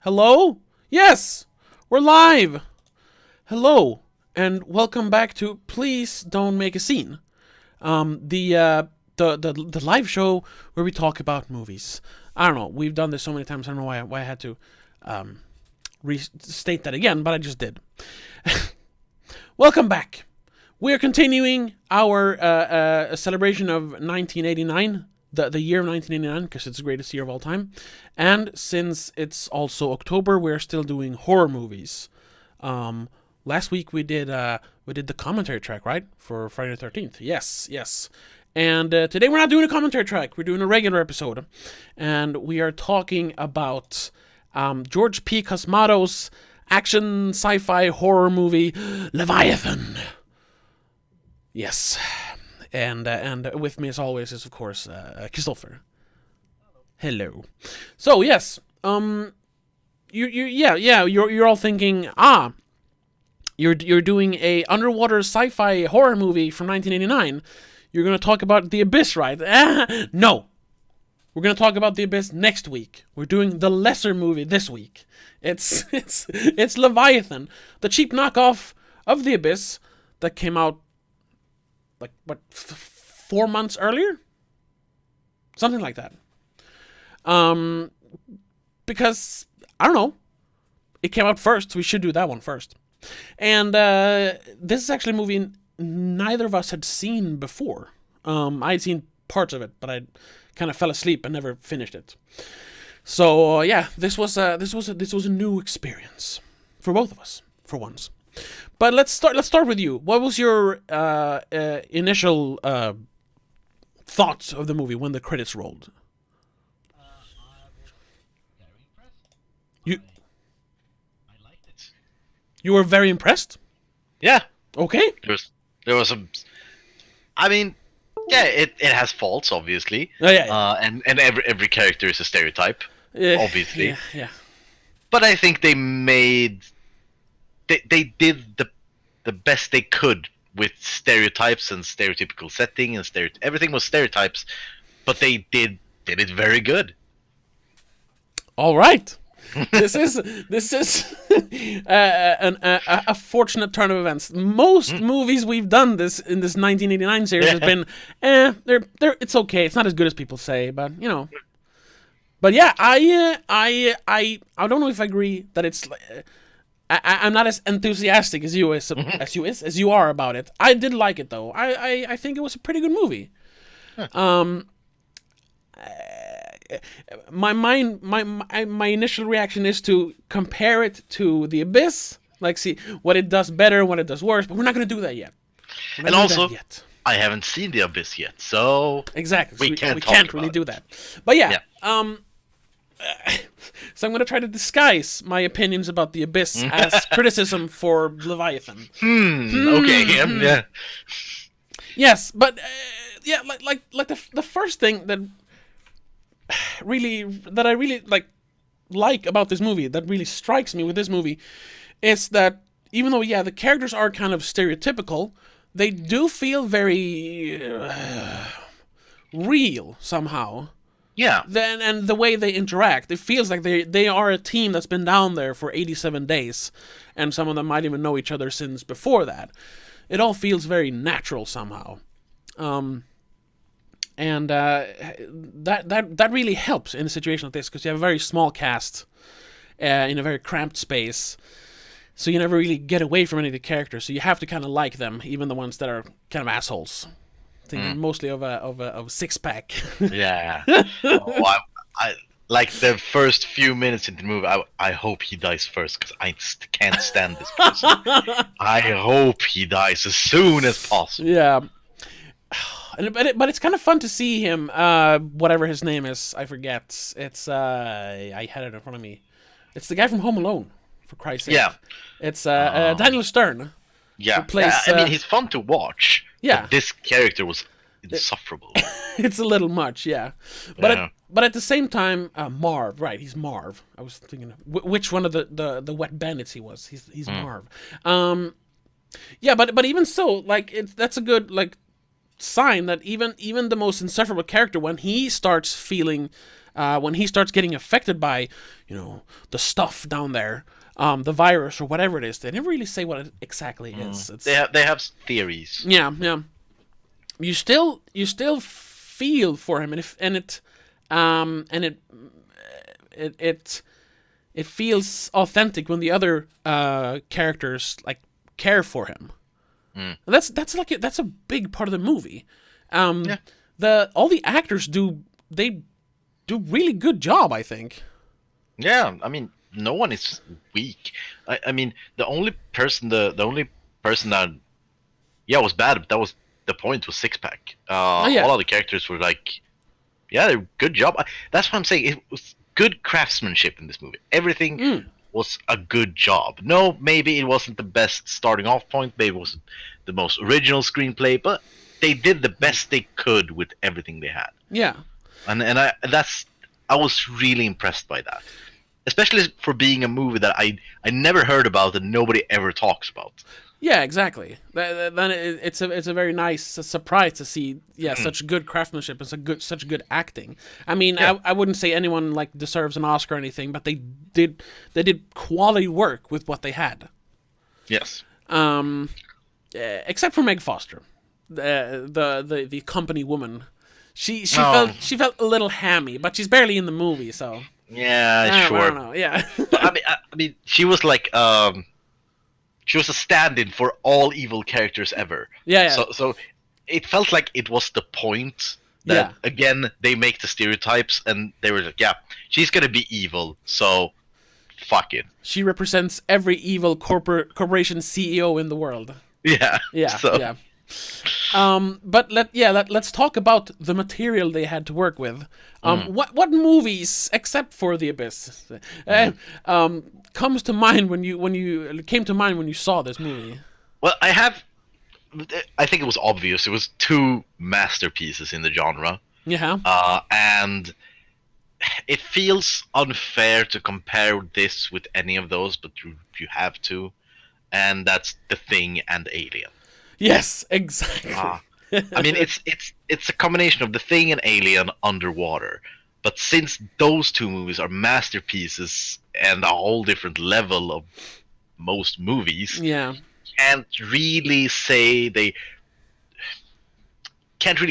Hello? Yes! We're live! Hello, and welcome back to Please Don't Make a Scene. The live show where we talk about movies. I don't know, we've done this so many times, I don't know why I had to restate that again, but I just did. Welcome back. We're continuing our celebration of 1989. The year of 1989, because it's the greatest year of all time. And since it's also October, we're still doing horror movies. Last week we did the commentary track, right? For Friday the 13th. Yes. And today we're not doing a commentary track. We're doing a regular episode. And we are talking about George P. Cosmato's action sci-fi horror movie, Leviathan. Yes. And with me as always is of course Christopher. Hello. So yes, you're all thinking, you're doing a underwater sci-fi horror movie from 1989. You're gonna talk about The Abyss, right? No, we're gonna talk about The Abyss next week. We're doing the lesser movie this week. It's Leviathan, the cheap knockoff of The Abyss that came out. Like, what, 4 months earlier? Something like that. Because, I don't know, it came out first, so we should do that one first. And this is actually a movie neither of us had seen before. I had seen parts of it, but I kind of fell asleep and never finished it. So, yeah, this was a new experience for both of us, for once. But let's start with you. What was your initial thoughts of the movie when the credits rolled? I was very impressed. You I liked it. You were very impressed? Yeah, Okay. there was some. I mean, yeah, it has faults, obviously. Oh, yeah. And every character is a stereotype, obviously. Yeah. But I think they did the best they could with stereotypes and stereotypical setting and everything was stereotypes, but they did it very good. All right. This is a fortunate turn of events. Most movies we've done this in this 1989 series has been, they're it's okay. It's not as good as people say, but you know. But yeah, I don't know if I agree that it's. I'm not as enthusiastic as you are about it. I did like it though. I think it was a pretty good movie. Huh. My initial reaction is to compare it to The Abyss, like see what it does better, what it does worse. But we're not going to do that yet. And also, I haven't seen The Abyss yet, so exactly we can't really do that. But yeah. So I'm going to try to disguise my opinions about The Abyss as criticism for Leviathan. Okay, yeah. Yes, but like the first thing that I really like about this movie, that really strikes me with this movie, is that even though the characters are kind of stereotypical, they do feel very real somehow. Yeah. And the way they interact, it feels like they are a team that's been down there for 87 days, and some of them might even know each other since before that. It all feels very natural somehow, and that really helps in a situation like this, because you have a very small cast in a very cramped space, so you never really get away from any of the characters. So you have to kind of like them, even the ones that are kind of assholes. Thinking mostly of a six pack. Yeah. I like the first few minutes in the movie. I hope he dies first, because I can't stand this person. I hope he dies as soon as possible. Yeah. But it's kind of fun to see him. Whatever his name is, I forget. It's I had it in front of me. It's the guy from Home Alone, for Christ's sake. Yeah. It's Daniel Stern. Yeah. Plays, I mean, he's fun to watch. Yeah. But this character was insufferable. It's a little much, yeah. But at the same time, Marv, right? He's Marv. I was thinking which one of the wet bandits he was. He's Marv. Yeah, but even so, like that's a good sign that even the most insufferable character, when he starts feeling when he starts getting affected by, the stuff down there, the virus or whatever it is. They never really say what it exactly is. It's, They have theories. yeah, yeah. You still feel for him, it feels authentic when the other characters like care for him. That's a big part of the movie. All the actors do really good job, I think. Yeah, I mean, no one is weak. I mean, the only person that was bad, but that was the point, was Six Pack. yeah. All other characters were like, yeah, they're good job. That's what I'm saying. It was good craftsmanship in this movie. Everything was a good job. No, maybe it wasn't the best starting off point. Maybe it wasn't the most original screenplay, but they did the best they could with everything they had. Yeah. And I was really impressed by that, especially for being a movie that I never heard about and nobody ever talks about. Yeah, exactly. Then it's a very nice surprise to see such good craftsmanship and such good acting. I mean, I wouldn't say anyone like deserves an Oscar or anything, but they did quality work with what they had. Yes. Except for Meg Foster, the company woman. She felt a little hammy, but she's barely in the movie, so. Yeah, sure. I don't know. Yeah. I mean, she was like she was a stand-in for all evil characters ever. Yeah. So it felt like it was the point that again they make the stereotypes, and they were like, yeah, she's gonna be evil, so fuck it. She represents every evil corporation CEO in the world. Yeah. Yeah. So. Yeah. But let's talk about the material they had to work with. What movies, except for The Abyss, comes to mind when you saw this movie? Well, I think it was obvious. It was two masterpieces in the genre. Yeah. And it feels unfair to compare this with any of those, but you have to, and that's The Thing and Alien. Yes, exactly. I mean, it's a combination of The Thing and Alien underwater. But since those two movies are masterpieces and a whole different level of most movies, can't really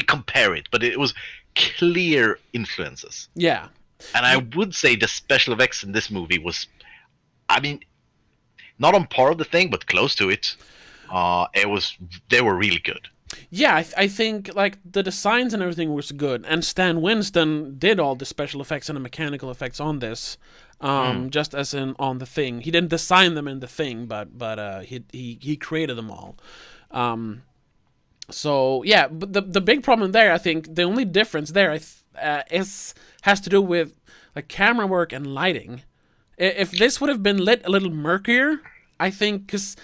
compare it. But it was clear influences. Yeah. And I would say the special effects in this movie was, I mean, not on par with The Thing, but close to it. They were really good. Yeah, I think like the designs and everything was good, and Stan Winston did all the special effects and the mechanical effects on this, just as in on The Thing. He didn't design them in The Thing, but he created them all. So yeah, but the big problem there, I think, the only difference there has to do with like camera work and lighting. If this would have been lit a little murkier, I think, because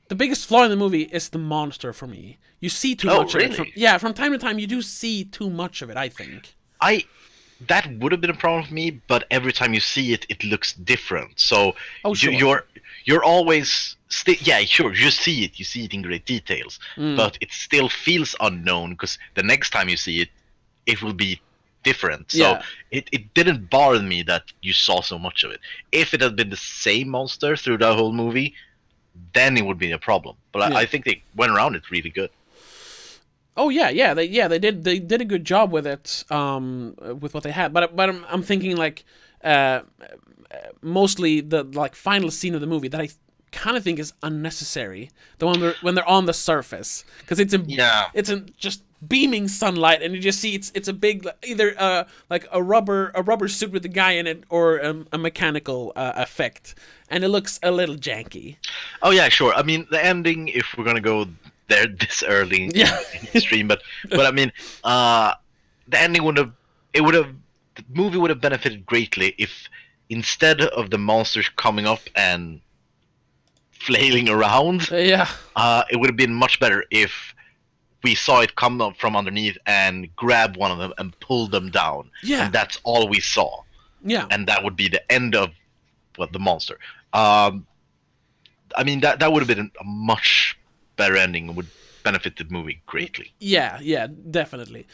the biggest flaw in the movie is the monster for me. You see too much of it. From time to time you do see too much of it, I think. That would have been a problem for me, but every time you see it, it looks different. So sure. you're always sure, you see it in great details, but it still feels unknown because the next time you see it, it will be different. So it didn't bother me that you saw so much of it. If it had been the same monster through the whole movie, then it would be a problem. But I think they went around it really good. Oh they did a good job with it, with what they had. But I'm thinking like mostly the like final scene of the movie that I kind of think is unnecessary. The one when they're on the surface, because it's in just beaming sunlight, and you just see it's a big either like a rubber suit with the guy in it, or a mechanical effect, and it looks a little janky. Oh yeah, sure. I mean, the ending, if we're gonna go there this early in the stream, but I mean, the ending the movie would have benefited greatly if instead of the monsters coming up and flailing around, it would have been much better if we saw it come up from underneath and grab one of them and pull them down. Yeah. And that's all we saw. Yeah. And that would be the end of the monster. I mean, that would have been a much better ending and would benefit the movie greatly. Yeah, definitely.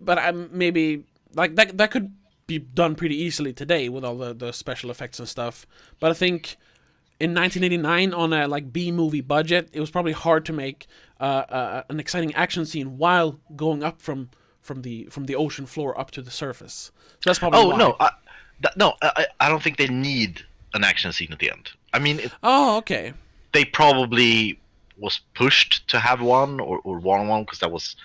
But maybe like that could be done pretty easily today with all the special effects and stuff. But I think in 1989, on a like B-movie budget, it was probably hard to make an exciting action scene while going up from the ocean floor up to the surface. So that's probably why. I don't think they need an action scene at the end. I mean, Oh, okay. they probably was pushed to have one or want one because that was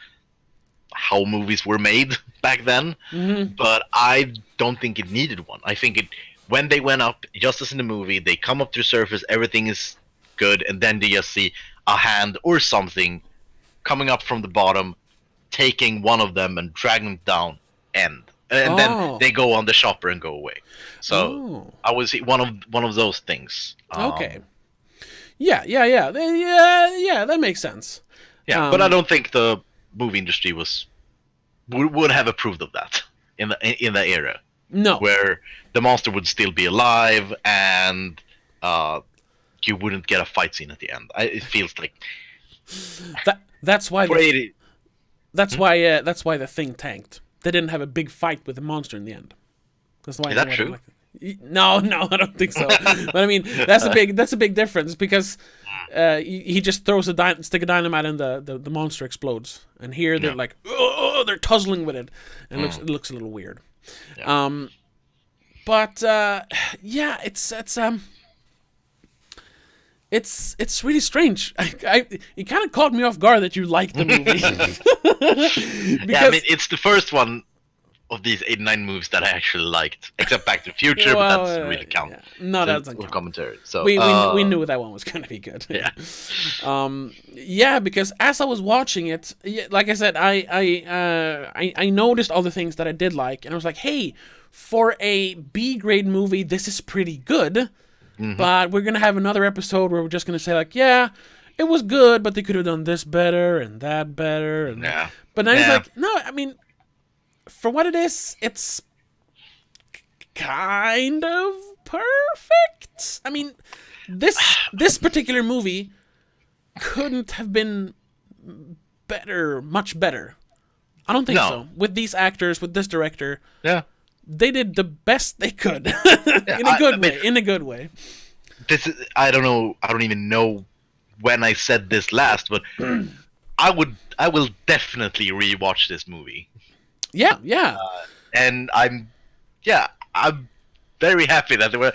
how movies were made back then. Mm-hmm. But I don't think it needed one. I think when they went up, just as in the movie, they come up to the surface, everything is good, and then they just see a hand or something coming up from the bottom, taking one of them and dragging them down, and then they go on the shopper and go away. So I would see one of those things. Okay. Yeah, that makes sense. Yeah, but I don't think the movie industry would have approved of that in the era. No. Where the monster would still be alive and you wouldn't get a fight scene at the end. It feels like that's why that's why the Thing tanked. They didn't have a big fight with the monster in the end. That's why. Is that true? No, I don't think so. But I mean, that's a big difference because he just throws a stick of dynamite and the monster explodes. And here they're like, oh, they're tussling with it, and it looks a little weird. Yeah. But it's really strange. It kind of caught me off guard that you liked the movie. Yeah, I mean, it's the first one of these 89 movies that I actually liked, except Back to the Future, but that doesn't really count. Yeah. No, that doesn't count. Commentary. So we knew that one was going to be good. Yeah. Because as I was watching it, like I said, I noticed all the things that I did like, and I was like, hey, for a B grade movie, this is pretty good. Mm-hmm. But we're gonna have another episode where we're just gonna say like, yeah, it was good, but they could have done this better and that better. And but then it's like, no, I mean, for what it is, it's kind of perfect. I mean, this particular movie couldn't have been better, much better. I don't think so. With these actors, with this director, they did the best they could in a good way. This is, I don't know. I don't even know when I said this last, but I will definitely rewatch this movie. Yeah. And I'm very happy that there were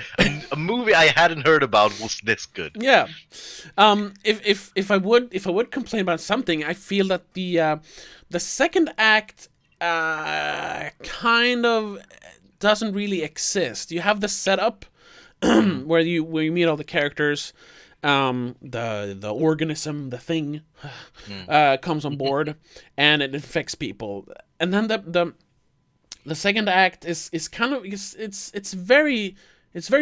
a movie I hadn't heard about was this good. Yeah. If I would complain about something, I feel that the second act kind of doesn't really exist. You have the setup where you meet all the characters, the organism, the Thing, comes on board, and it infects people. And then the second act is kind of it's very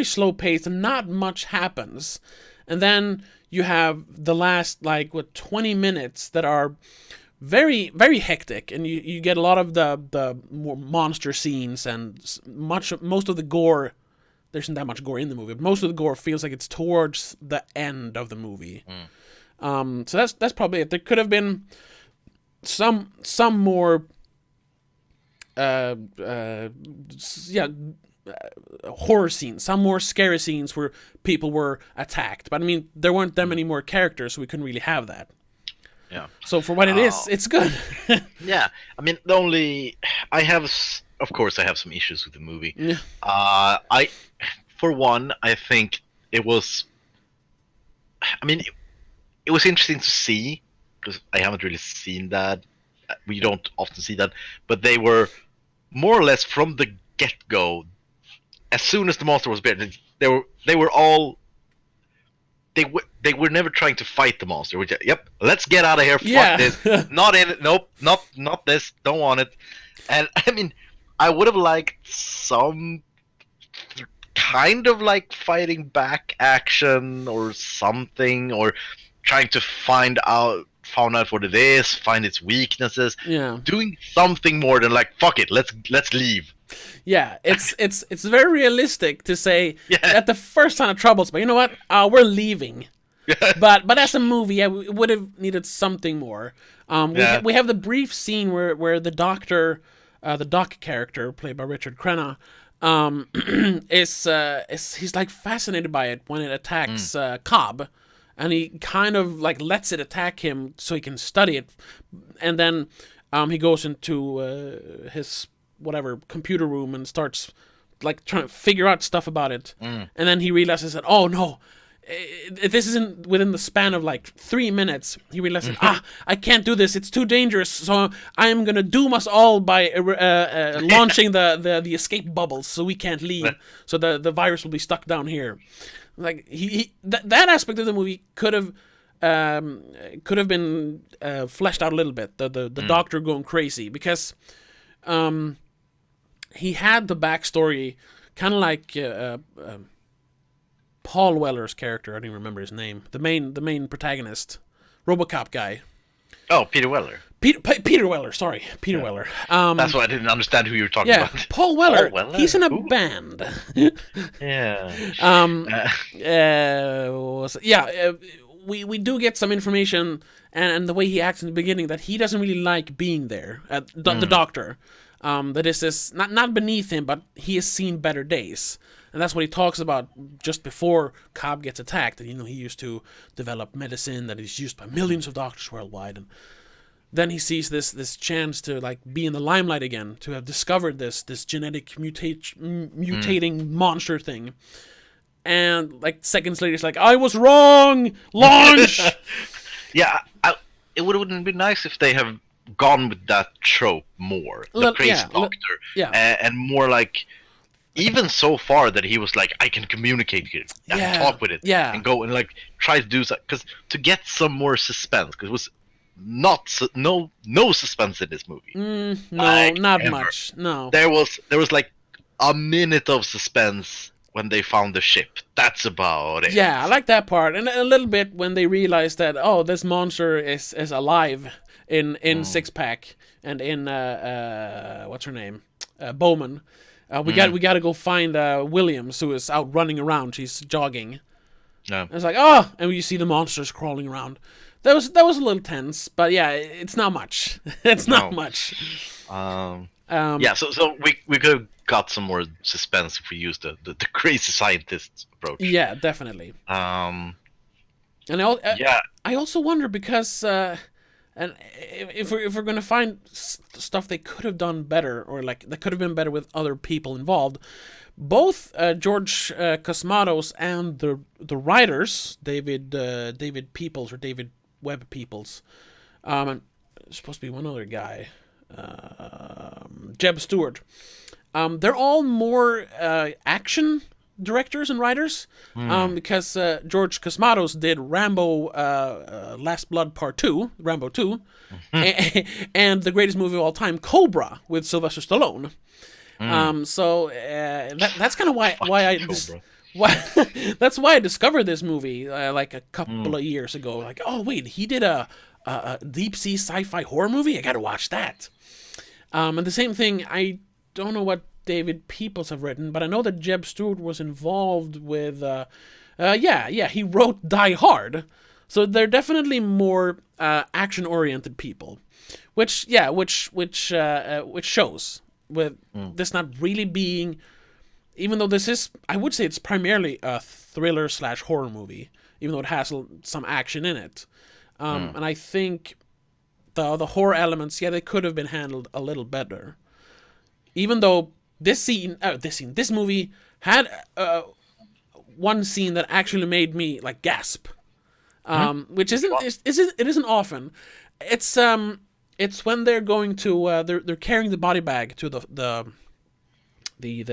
slow paced and not much happens. And then you have the last 20 minutes that are very, very hectic, and you get a lot of the more monster scenes and most of the gore. There isn't that much gore in the movie, but most of the gore feels like it's towards the end of the movie. So that's probably it. There could have been some more horror scenes, some more scary scenes where people were attacked. But I mean, there weren't that many more characters, so we couldn't really have that. Yeah. So for what it is, it's good. Yeah. I mean, of course, I have some issues with the movie. Yeah. For one, I think it was. I mean, it was interesting to see because I haven't really seen that. We don't often see that, but they were more or less from the get-go. As soon as the monster was built, they were all. They were never trying to fight the monster. Which, yep, let's get out of here. Fuck this. Not in it. Nope. Not this. Don't want it. And I mean, I would have liked some kind of fighting back action or something, or trying to find out what it is, find its weaknesses. Yeah. Doing something more than fuck it, let's leave. Yeah, it's very realistic to say at the first sign of troubles, but you know what? We're leaving. But as a movie, we would have needed something more. We have the brief scene where the doctor the Doc character played by Richard Crenna, he's like fascinated by it when it attacks Cobb, and he kind of like lets it attack him so he can study it, and then he goes into his whatever computer room and starts like trying to figure out stuff about it, and then he realizes that, oh no, this isn't within the span of like 3 minutes. He realizes, I can't do this. It's too dangerous. So I am gonna doom us all by launching the escape bubbles, so we can't leave. So the virus will be stuck down here. Like that aspect of the movie could have been fleshed out a little bit. The doctor going crazy because he had the backstory, kind of like. Paul Weller's character, I don't even remember his name. The main protagonist, RoboCop guy. Oh, Peter Weller. Peter Weller, sorry, Peter Weller. That's why I didn't understand who you were talking about. Paul Weller. He's in a band. We do get some information, and the way he acts in the beginning, that he doesn't really like being there. The doctor. That this is not beneath him, but he has seen better days. And that's what he talks about just before Cobb gets attacked. And, he used to develop medicine that is used by millions of doctors worldwide. And then he sees this chance to like be in the limelight again, to have discovered this genetic mutating monster thing. And like seconds later, he's like, I was wrong! Launch! Yeah, it wouldn't be nice if they have gone with that trope more. The crazy doctor. And more like... Even so far that he was like, I can communicate here and talk with it and go and like try to do so, because to get some more suspense, because it was no suspense in this movie. Not much. No, there was like a minute of suspense when they found the ship. That's about it. Yeah, I like that part, and a little bit when they realized that this monster is alive in Six Pack and in what's her name, Bowman. We got to go find Williams, who is out running around. She's jogging. Yeah. It's like, and you see the monsters crawling around. That was a little tense, but yeah, it's not much. It's not much. So we could have got some more suspense if we used the crazy scientist approach. Yeah, definitely. And I also wonder because. And if we're gonna find stuff they could have done better, or like that could have been better with other people involved, both George Cosmatos and the writers, David Peoples or David Webb Peoples, and supposed to be one other guy, Jeb Stewart. They're all more action directors and writers, because George Cosmatos did Rambo Last Blood Part 2, Rambo 2, and the greatest movie of all time, Cobra, with Sylvester Stallone. That's kind of that's why I discovered this movie like a couple of years ago. Like, oh wait, he did a deep sea sci-fi horror movie? I gotta watch that. And the same thing, I don't know what David Peoples have written, but I know that Jeb Stewart was involved with he wrote Die Hard, so they're definitely more action oriented people, which shows with this not really being, even though this is, I would say it's primarily a thriller / horror movie, even though it has some action in it, and I think the horror elements, they could have been handled a little better, even though this movie had one scene that actually made me like gasp, which isn't often. It's when they're going to they're carrying the body bag to the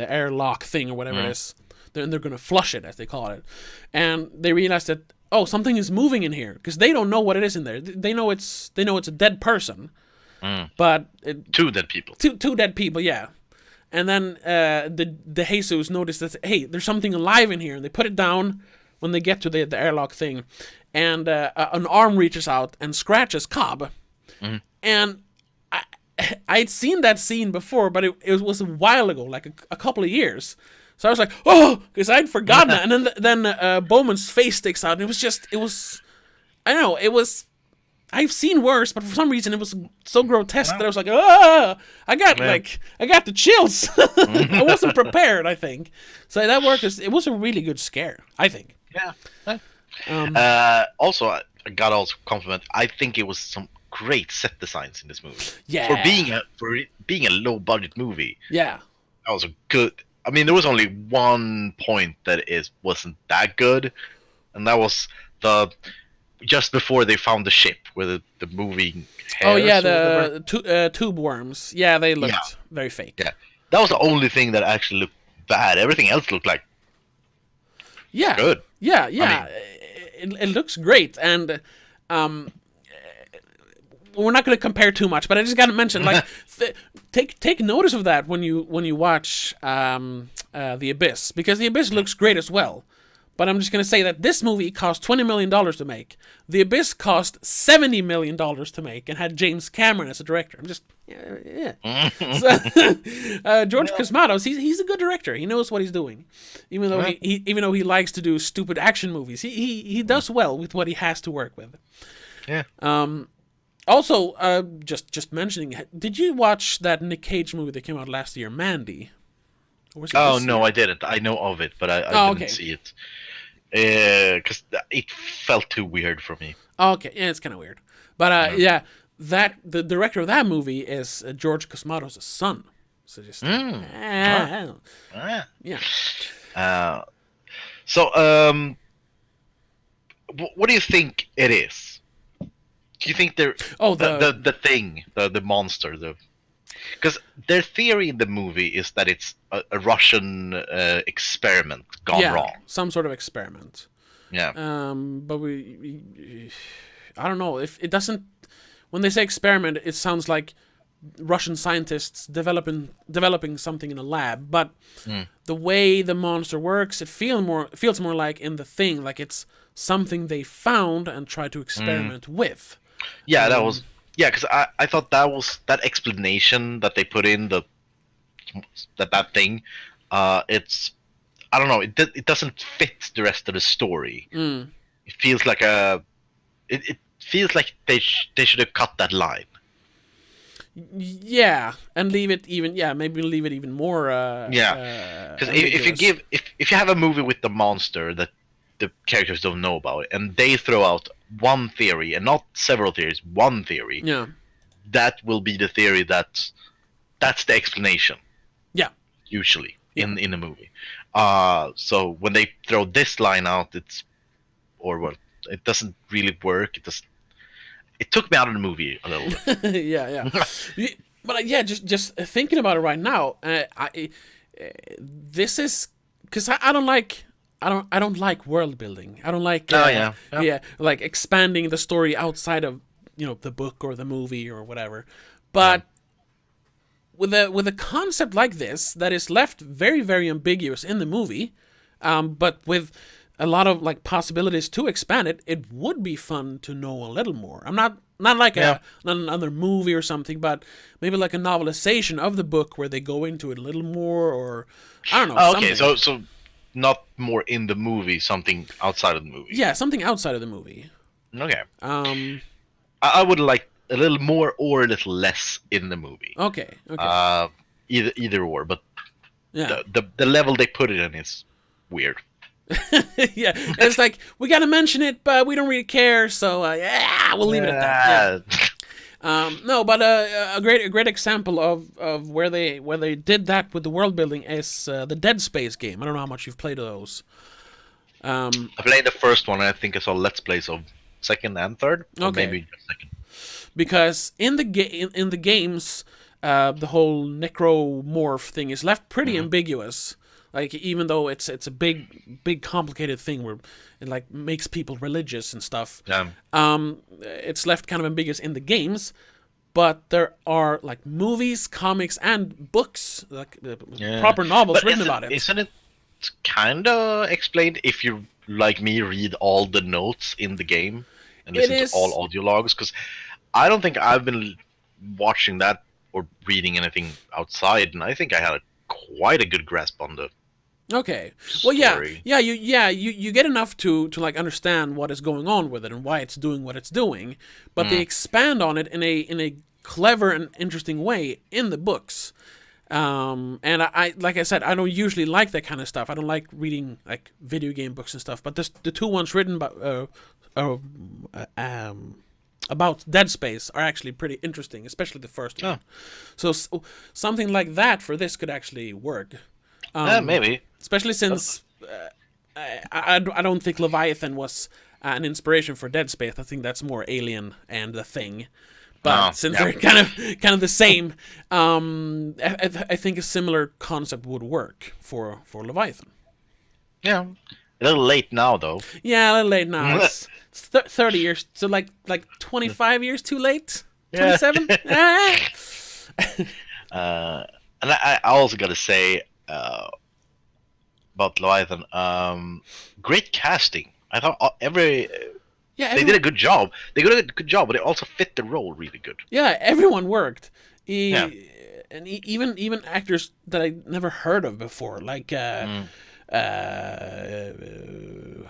airlock thing or whatever it is. They're going to flush it, as they call it, and they realize that something is moving in here, because they don't know what it is in there. They know it's a dead person, but two dead people. Two dead people, yeah. And then the Jesus notice that, hey, there's something alive in here, and they put it down when they get to the airlock thing, and an arm reaches out and scratches Cobb. And I'd seen that scene before, but it was a while ago, like a couple of years. So I was like, oh, because I'd forgotten that. And then Bowman's face sticks out, and it was I've seen worse, but for some reason it was so grotesque that I was like, ah! I got the chills. I wasn't prepared, I think. So that worked. It was a really good scare, I think. Yeah. Also, I got also compliment. I think it was some great set designs in this movie. Yeah. For being a low budget movie. Yeah. That was a good. I mean, there was only one point that wasn't that good, and that was just before they found the ship where the moving. Oh yeah, the tube worms. Yeah, they looked very fake. Yeah, that was the only thing that actually looked bad. Everything else looked like good. Yeah. I mean, it looks great, and we're not going to compare too much, but I just got to mention, like, take notice of that when you watch The Abyss, because The Abyss looks great as well. But I'm just going to say that this movie cost $20 million to make. The Abyss cost $70 million to make and had James Cameron as a director. I'm just, So, George Cosmatos, he's a good director. He knows what he's doing, even though he likes to do stupid action movies. He does well with what he has to work with. Yeah. Also, just mentioning, did you watch that Nick Cage movie that came out last year, Mandy? Or was it this No, year? I didn't. I know of it, but I didn't see it. Because it felt too weird for me. Okay, yeah, it's kind of weird. But the director of that movie is George Cosmatos' son. So just yeah. So, what do you think it is? Do you think they're the thing, the monster, because their theory in the movie is that it's a Russian experiment gone wrong. Some sort of experiment. Yeah. But I don't know if it doesn't. When they say experiment, it sounds like Russian scientists developing something in a lab. But the way the monster works, it feels more like in The Thing, like it's something they found and tried to experiment with. Yeah, that was because I thought that was that explanation that they put in that thing. It's I don't know. It doesn't fit the rest of the story. It feels like it feels like they should have cut that line. Yeah, and leave it even. Yeah, maybe leave it even more. Because if you have a movie with the monster that the characters don't know about, and they throw out one theory and not several theories, one theory. Yeah. That will be the theory that's the explanation. Yeah. Usually in a movie. So when they throw this line out, it doesn't really work. It took me out of the movie a little bit. yeah. But just thinking about it right now, this is because I don't like world building. I don't like like expanding the story outside of the book or the movie or whatever. But with a concept like this that is left very, very ambiguous in the movie, but with a lot of like possibilities to expand it, it would be fun to know a little more. I'm not like another movie or something, but maybe like a novelization of the book where they go into it a little more, or I don't know. Okay, so not more in the movie, something outside of the movie. Yeah, something outside of the movie. Okay. I would like a little more or a little less in the movie. Okay. Either or, but the level they put it in is weird. Yeah, it's like we gotta mention it, but we don't really care, so we'll leave it at that. Yeah. No, but a great example of where they did that with the world building is the Dead Space game. I don't know how much you've played of those. I played the first one, and I think I saw Let's Plays of second and third, or maybe just second. Because in the games, the whole necromorph thing is left pretty ambiguous. Like, even though it's a big complicated thing where it like makes people religious and stuff. It's left kind of ambiguous in the games, but there are like movies, comics, and books, like proper novels written about it. Isn't it kind of explained if you, like me, read all the notes in the game and listen to all audio logs? Because I don't think I've been watching that or reading anything outside, and I think I had quite a good grasp on the Okay. Well, story. you get enough to like understand what is going on with it and why it's doing what it's doing, but they expand on it in a clever and interesting way in the books. And I like I said, I don't usually like that kind of stuff. I don't like reading like video game books and stuff. But the two ones written about Dead Space are actually pretty interesting, especially the first one. So something like that for this could actually work. Maybe. Especially since I don't think Leviathan was an inspiration for Dead Space. I think that's more Alien and The Thing. But since they're kind of the same, I think a similar concept would work for Leviathan. Yeah. A little late now, though. Yeah, a little late now. It's 30 years, so like 25 years too late? 27? And I also gotta say about Leviathan, great casting. I thought they did a good job. They did a good job, but they also fit the role really good. Yeah, everyone worked. And even actors that I never heard of before, like who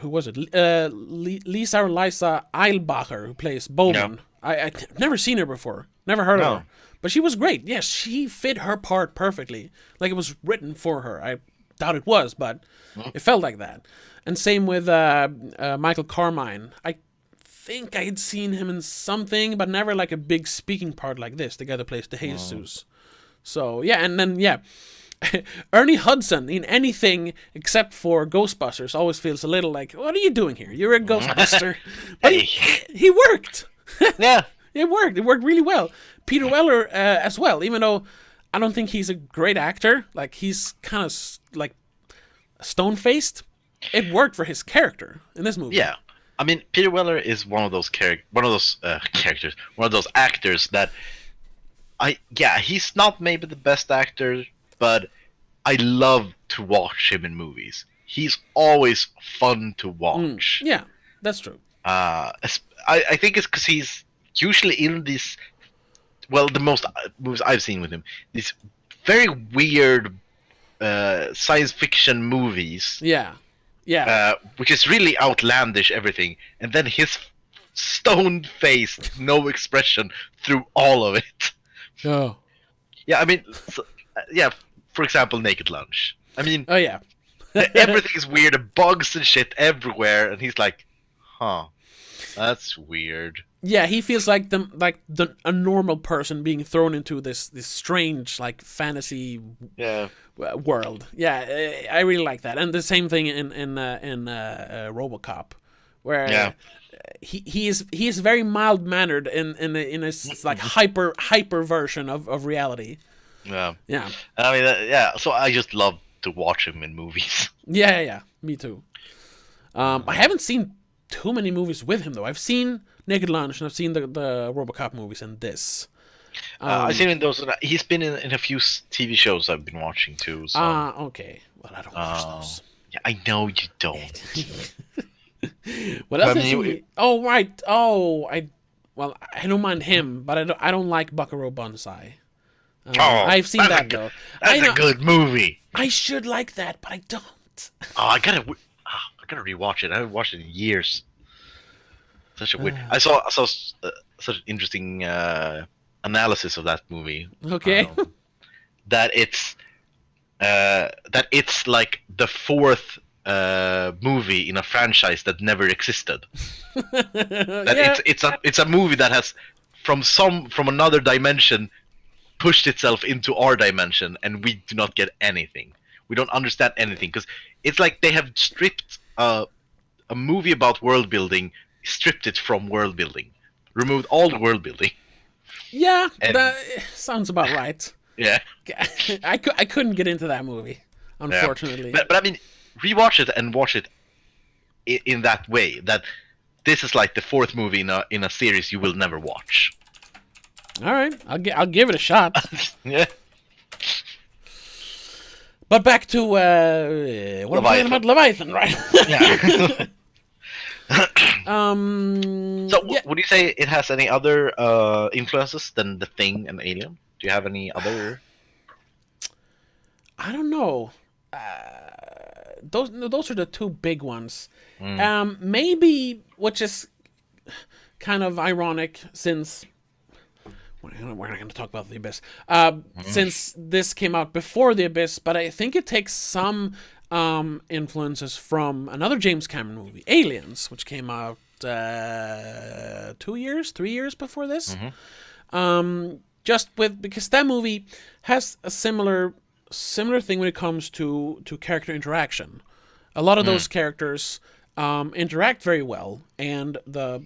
was it? Lisa or Lisa Eilbacher, who plays Bowman. Yeah. I've never seen her before. Never heard of her. But she was great. Yes, she fit her part perfectly. Like it was written for her. I doubt it was, but it felt like that. And same with Michael Carmine. I think I had seen him in something, but never like a big speaking part like this. The guy that plays the Jesus. So yeah, and then Ernie Hudson in anything except for Ghostbusters always feels a little like, what are you doing here? You're a Ghostbuster. But he worked. Yeah. It worked. It worked really well. Peter Weller as well, even though I don't think he's a great actor. Like, he's kind of like stone-faced. It worked for his character in this movie. Yeah. I mean, Peter Weller is one of those characters, one of those actors that he's not maybe the best actor, but I love to watch him in movies. He's always fun to watch. Yeah, that's true. I think it's because he's usually in these, the most movies I've seen with him, these very weird science fiction movies. Yeah. Which is really outlandish, everything. And then his stoned face, no expression through all of it. Oh. Yeah, I mean, for example, Naked Lunch. I mean, oh yeah, everything is weird, bugs and shit everywhere, and he's like, huh, that's weird. Yeah, he feels like a normal person being thrown into this strange like fantasy world. Yeah, I really like that, and the same thing in RoboCop, where he is very mild mannered in a like hyper version of reality. Yeah. Yeah. I mean, so I just love to watch him in movies. Yeah, me too. I haven't seen too many movies with him though. I've seen Naked Lunch and I've seen the RoboCop movies and this. I've seen in those. He's been in a few TV shows I've been watching too. So. Okay. Well, I don't watch those. Yeah, I know you don't. What else? Oh right. Oh, I don't mind him, but I don't like Buckaroo Banzai. I've seen that though. That's a good movie. I should like that, but I don't. I gotta rewatch it. I haven't watched it in years. Such a weird. I saw such an interesting analysis of that movie. Okay. That it's like the fourth movie in a franchise that never existed. It's a movie that has from another dimension pushed itself into our dimension, and we do not get anything. We don't understand anything because it's like they have stripped a movie about world building, stripped it from world building, removed all the world building. Yeah, that sounds about right. Yeah, I couldn't get into that movie, unfortunately. Yeah. But I mean, rewatch it and watch it in that way. That this is like the fourth movie in a series you will never watch. All right, I'll give it a shot. Yeah. But back to what I'm talking about, Leviathan, right? Yeah. So, yeah. would you say it has any other influences than The Thing and Alien? Do you have any other? I don't know. those are the two big ones. Maybe, which is kind of ironic, since we're not going to talk about The Abyss, since this came out before The Abyss, but I think it takes some influences from another James Cameron movie, Aliens, which came out 3 years before this. Because that movie has a similar thing when it comes to character interaction. A lot of those characters interact very well, and the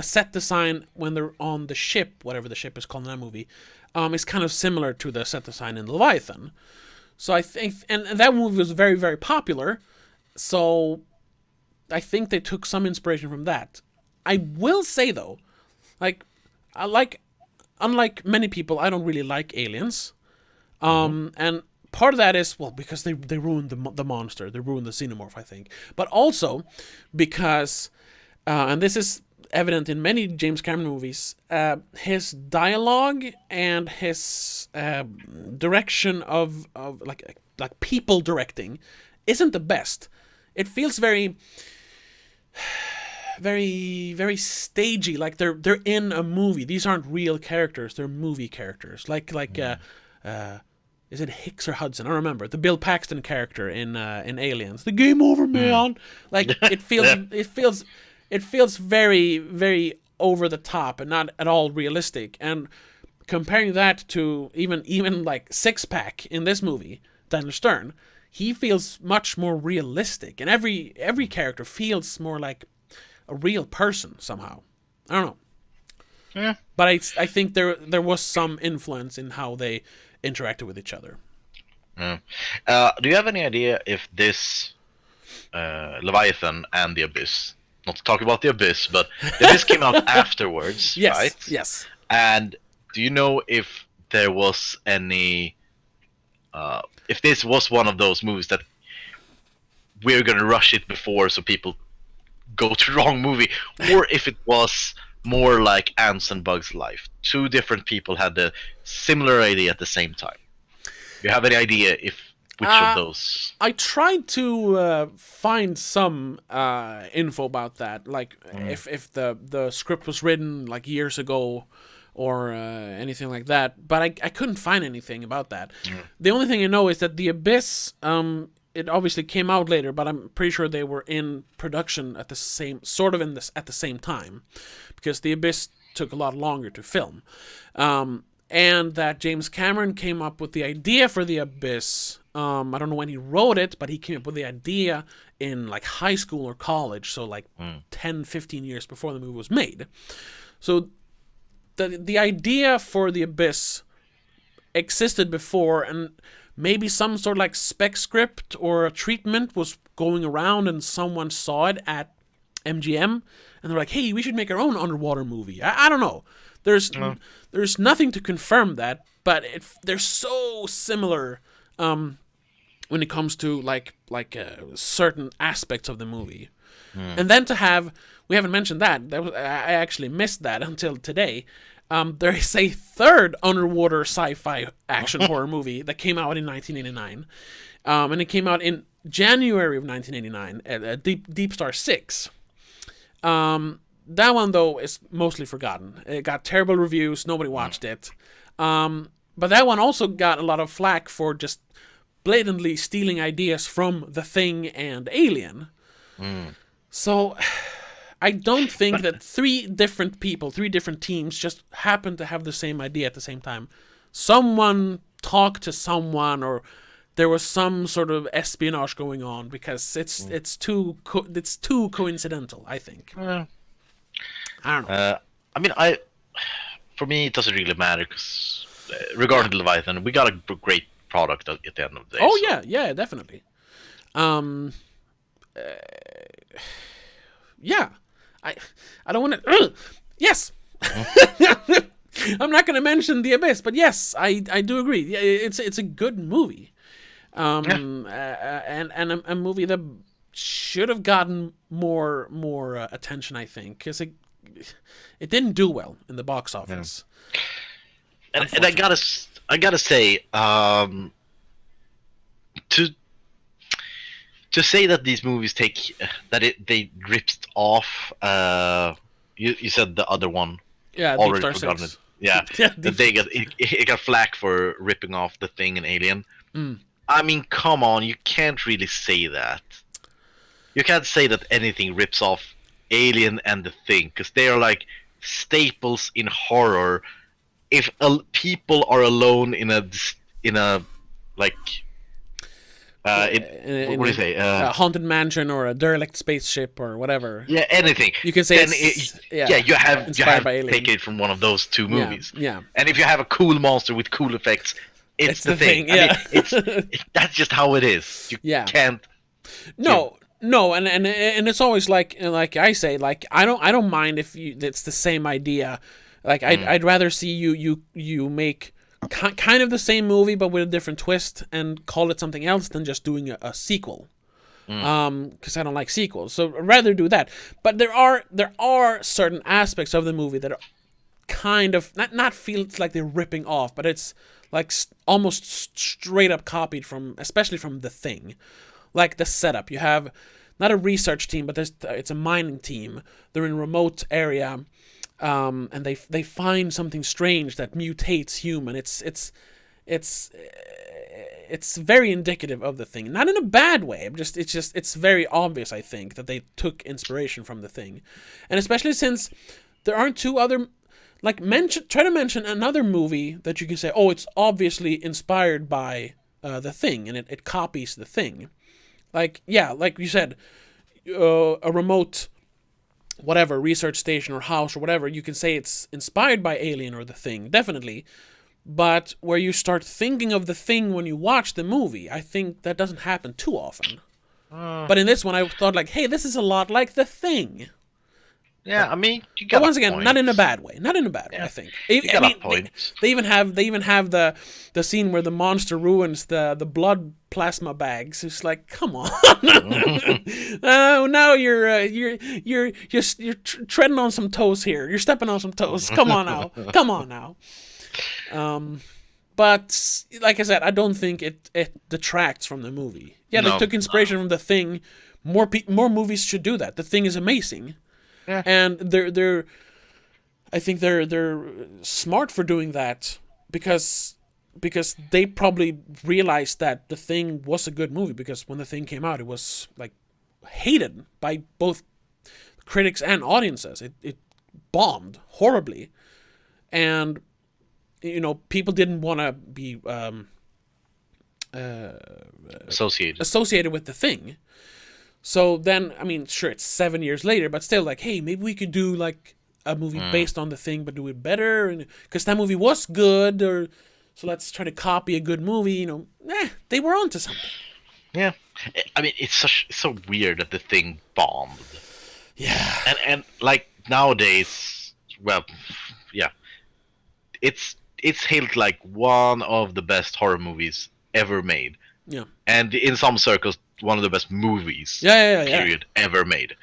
set design when they're on the ship, whatever the ship is called in that movie, is kind of similar to the set design in Leviathan. So I think, and that movie was very, very popular, so I think they took some inspiration from that. I will say, though, unlike many people, I don't really like Aliens. And part of that is, well, because they ruined the monster, they ruined the xenomorph, I think. But also because, and this is evident in many James Cameron movies, his dialogue and his direction of like people directing isn't the best. It feels very, very stagey, like they're in a movie. These aren't real characters; they're movie characters. Is it Hicks or Hudson? I don't remember. The Bill Paxton character in Aliens. The game over, man. Like it feels very, very over the top and not at all realistic. And comparing that to even like Six Pack in this movie, Daniel Stern, he feels much more realistic, and every character feels more like a real person somehow. I don't know. Yeah. But I think there was some influence in how they interacted with each other. Do you have any idea if this Leviathan and The Abyss, not to talk about The Abyss, but The Abyss came out afterwards, Yes, right? yes. And do you know if there was any, if this was one of those movies that we're gonna rush it before so people go to the wrong movie, or if it was more like Ants and Bugs Life? Two different people had the similar idea at the same time. Do you have any idea which of those? I tried to find some info about that, like if the script was written like years ago or anything like that, but I couldn't find anything about that. The only thing I know is that The Abyss, it obviously came out later, but I'm pretty sure they were in production at the same time, because The Abyss took a lot longer to film. And that James Cameron came up with the idea for The Abyss. I don't know when he wrote it, but he came up with the idea in like high school or college, so like 10, 15 years before the movie was made. So the idea for The Abyss existed before, and maybe some sort of like spec script or a treatment was going around, and someone saw it at MGM, and they're like, hey, we should make our own underwater movie. I don't know. There's nothing to confirm that, but they're so similar when it comes to like certain aspects of the movie. And then we haven't mentioned that. I actually missed that until today. There is a third underwater sci-fi action horror movie that came out in 1989. And it came out in January of 1989, Deep Star 6. That one, though, is mostly forgotten. It got terrible reviews. Nobody watched it. But that one also got a lot of flack for just blatantly stealing ideas from The Thing and Alien. So I don't think that three different teams just happened to have the same idea at the same time. Someone talked to someone, or there was some sort of espionage going on, because it's too coincidental, I think. I don't know. For me, it doesn't really matter, because regarding Leviathan, we got a great product at the end of the day. Oh, so. yeah, definitely. Yeah. I don't want to... Yes! I'm not going to mention The Abyss, but yes, I do agree. Yeah, it's a good movie. And a movie that should have gotten more attention, I think, because it didn't do well in the box office. And I gotta say, to say that these movies they ripped off. You said the other one. Yeah, Deep Already Star forgotten 6. it. Yeah, Yeah, that they it got flack for ripping off the Thing and Alien. Mm. I mean, come on, you can't really say that. You can't say that anything rips off Alien and the Thing because they are like staples in horror. If people are alone in a like what do you say? A haunted mansion or a derelict spaceship or whatever. Yeah, anything. You can say then it's you have inspired by Alien. taken it from one of those two movies. Yeah. And if you have a cool monster with cool effects, it's the thing. Yeah. I mean, that's just how it is. You can't. No, and it's always like I say, like I don't mind if it's the same idea. Like I'd rather see you make kind of the same movie but with a different twist and call it something else than just doing a sequel. Because I don't like sequels, so I'd rather do that. But there are certain aspects of the movie that are kind of not feels like they're ripping off, but it's like almost straight up copied from, especially from The Thing. Like the setup, you have not a research team, but it's a mining team. They're in a remote area, and they find something strange that mutates human. It's very indicative of The Thing, not in a bad way. It's very obvious, I think, that they took inspiration from The Thing, and especially since there aren't two other. Like try to mention another movie that you can say, oh, it's obviously inspired by The Thing, and it copies The Thing. Like you said, a remote, whatever, research station or house or whatever, you can say it's inspired by Alien or The Thing, definitely. But where you start thinking of The Thing when you watch the movie, I think that doesn't happen too often. But in this one, I thought like, hey, this is a lot like The Thing. Yeah, I mean, you got. But once again, point. not in a bad way. Not in a bad way, I think. You got a point. They even have the scene where the monster ruins the blood plasma bags. It's like, come on. Now you're treading on some toes here. You're stepping on some toes. Come on now. But like I said, I don't think it detracts from the movie. Yeah, they took inspiration from The Thing. More movies should do that. The Thing is amazing. Yeah. And I think they're smart for doing that because they probably realized that The Thing was a good movie, because when The Thing came out, it was like hated by both critics and audiences. It bombed horribly, and people didn't want to be associated with The Thing. So then, I mean, sure, it's 7 years later, but still, like, hey, maybe we could do like a movie based on The Thing, but do it better, and because that movie was good, so let's try to copy a good movie. They were onto something. Yeah, I mean, it's so weird that The Thing bombed. Yeah, and like nowadays, well, yeah, it's hailed like one of the best horror movies ever made. Yeah, and in some circles, one of the best movies, period, ever made.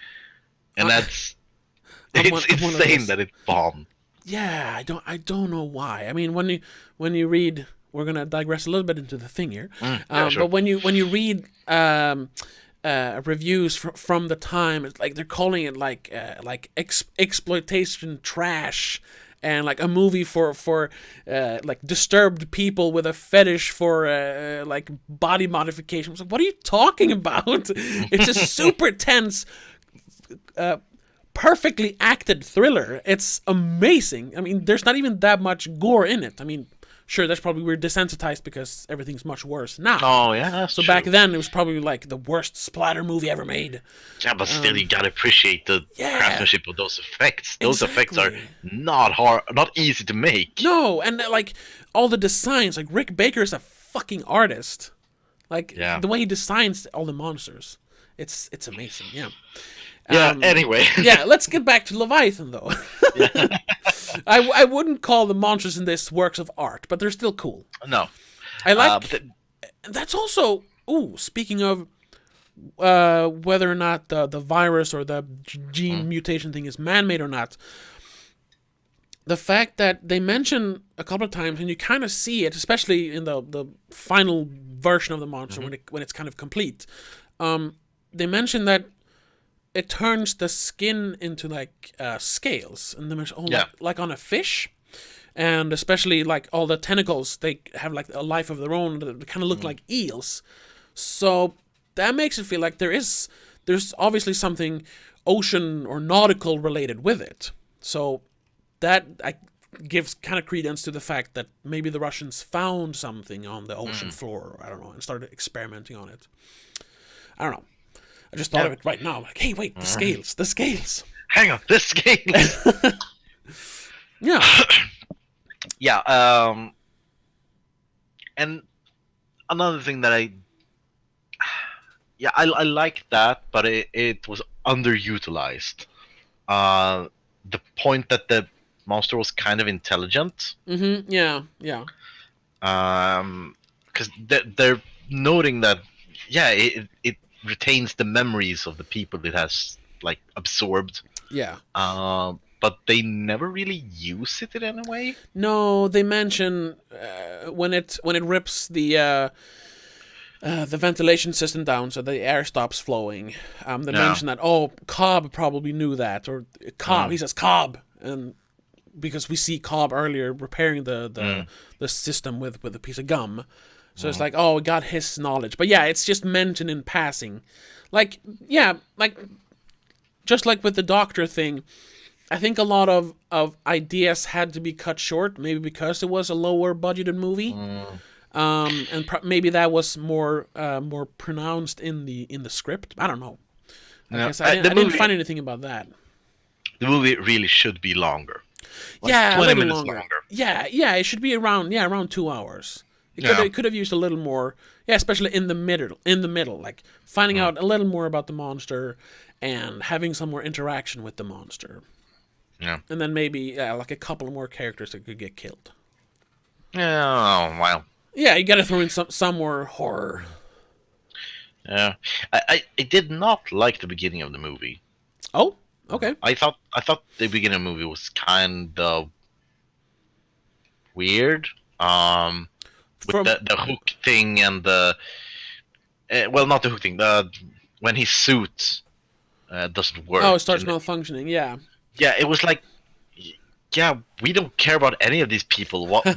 And that's it's insane that it bombed. Yeah, I don't know why. I mean, when you read, we're gonna digress a little bit into The Thing here, sure. but when you read reviews from the time, it's like they're calling it like exploitation trash. And like a movie for like disturbed people with a fetish for like body modification. I was like, what are you talking about? It's a super tense, perfectly acted thriller. It's amazing. I mean, there's not even that much gore in it. I mean, sure, that's probably we're desensitized because everything's much worse now. Oh yeah, that's so true. Back then it was probably like the worst splatter movie ever made. Yeah, but still, you gotta appreciate the craftsmanship of those effects. Those effects are not easy to make. No, and like all the designs, like Rick Baker is a fucking artist. Like the way he designs all the monsters, it's amazing. Yeah. Anyway. Yeah, let's get back to Leviathan though. I wouldn't call the monsters in this works of art, but they're still cool. No. I like. That's also. Ooh, speaking of whether or not the virus or the gene mutation thing is man-made or not, the fact that they mention a couple of times, and you kind of see it, especially in the final version of the monster when it's kind of complete, they mentioned that it turns the skin into like scales, and they mentioned, like on a fish, and especially like all the tentacles, they have like a life of their own. They kind of look like eels, so that makes it feel like there's obviously something ocean or nautical related with it. So that gives kind of credence to the fact that maybe the Russians found something on the ocean floor, I don't know, and started experimenting on it. I don't know. I just thought of it right now. Like, hey, wait, the scales. Hang on, the scales. Yeah. Yeah. And another thing that I like that, but it was underutilized. The point that the monster was kind of intelligent. Mm-hmm. Yeah. Yeah. Because they're noting that, it retains the memories of the people it has like absorbed. Yeah. But they never really use it in any way. No, they mention when it rips the ventilation system down so the air stops flowing. They mention that Cobb probably knew that, or Cobb. He says Cobb, and because we see Cobb earlier repairing the system with a piece of gum. So it's like, we got his knowledge. But yeah, it's just mentioned in passing. Like, yeah, like, just like with the doctor thing, I think a lot of ideas had to be cut short, maybe because it was a lower budgeted movie. And maybe that was more pronounced in the script. I don't know. I guess I didn't find anything about that. The movie really should be longer. Like 20 a little minutes longer. longer. Yeah, it should be around 2 hours. It could have used a little more, especially in the middle, like finding out a little more about the monster and having some more interaction with the monster. Yeah. And then maybe like a couple more characters that could get killed. Yeah, well. Yeah, you got to throw in some more horror. Yeah, I did not like the beginning of the movie. Oh, okay. I thought the beginning of the movie was kind of weird. With the hook thing and the not the hook thing. When his suit doesn't work. Oh, it starts malfunctioning. Yeah. Yeah, it was like, we don't care about any of these people. What?